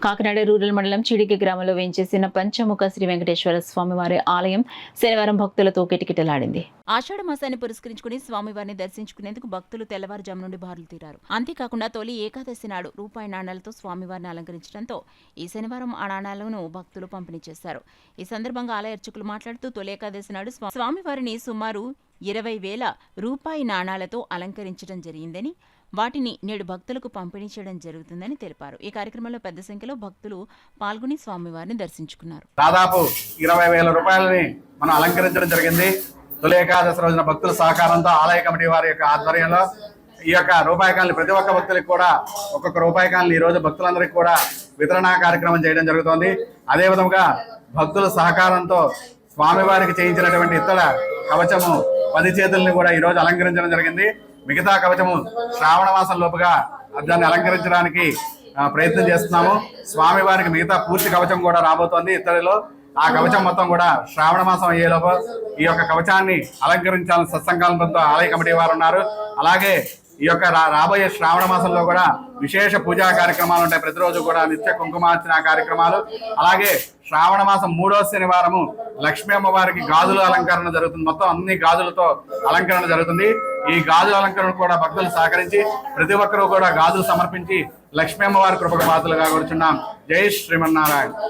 Kakinada rural మండలం చిడికి గ్రామంలో వేంచేసిన పంచముఖ శ్రీ వెంకటేశ్వర స్వామివారి ఆలయం శనివారం భక్తులతో కిటకిటలాడింది. ఆషాఢ మాసాన్ని పురస్కరించుకుని స్వామివారిని దర్శించుకునేందుకు భక్తులు తెల్లవారుజాము నుండి బారులు తీరారు. అంతేకాకుండా తొలి ఏకాదశి నాడు రూపాయి నాణాలతో స్వామివారిని అలంకరించడంతో ఈ శనివారం ఆ నాణాలను భక్తులు పంపిణీ చేశారు. ఈ సందర్భంగా ఆలయ అర్చకులు మాట్లాడుతూ తొలి ఏకాదశి నాడు స్వామివారిని సుమారు 20,000 రూపాయి నాణాలతో అలంకరించడం జరిగిందని, వాటిని నేడు భక్తులకు పంపిణీ చేయడం జరుగుతుందని తెలిపారు. ఈ కార్యక్రమంలో పెద్ద సంఖ్యలో భక్తులు పాల్గొని స్వామివారిని దర్శించుకున్నారు. దాదాపు 20,000 రూపాయలని మనం అలంకరించడం జరిగింది. తొలి ఏకాదశి రోజున భక్తుల సహకారంతో ఆలయ కమిటీ వారి యొక్క ఆధ్వర్యంలో ఈ యొక్క రూపాయి కాయలు ప్రతి ఒక్క భక్తులకు కూడా ఒక్కొక్క రూపాయి కాయలు ఈ రోజు భక్తులందరికీ కూడా వితరణ కార్యక్రమం చేయడం జరుగుతోంది. అదేవిధంగా భక్తుల సహకారంతో స్వామివారికి చేయించినటువంటి ఇతర కవచము 10 చేతుల్ని కూడా ఈ రోజు అలంకరించడం జరిగింది. మిగతా కవచము శ్రావణ మాసం లోపుగా దాన్ని అలంకరించడానికి ప్రయత్నం చేస్తున్నాము. స్వామివారికి మిగతా పూర్తి కవచం కూడా రాబోతోంది. ఇతరులో ఆ కవచం మొత్తం కూడా శ్రావణ మాసం అయ్యేలోపు ఈ యొక్క కవచాన్ని అలంకరించాలని సత్సంకల్పంతో ఆలయ కమిటీ వారు ఉన్నారు. అలాగే ఈ యొక్క రాబోయే శ్రావణ మాసంలో కూడా విశేష పూజా కార్యక్రమాలు ఉంటాయి. ప్రతిరోజు కూడా నిత్య కుంకుమార్చన కార్యక్రమాలు. అలాగే శ్రావణ మాసం 3వ శనివారము లక్ష్మీ అమ్మవారికి గాజుల అలంకరణ జరుగుతుంది. మొత్తం అన్ని గాజులతో అలంకరణ జరుగుతుంది. ఈ గాజుల అలంకరణ కూడా భక్తులు సహకరించి ప్రతి ఒక్కరూ కూడా గాజులు సమర్పించి లక్ష్మీ అమ్మవారి కృపకు పాత్రలుగా కూర్చున్నాం. జై శ్రీమన్నారాయణ.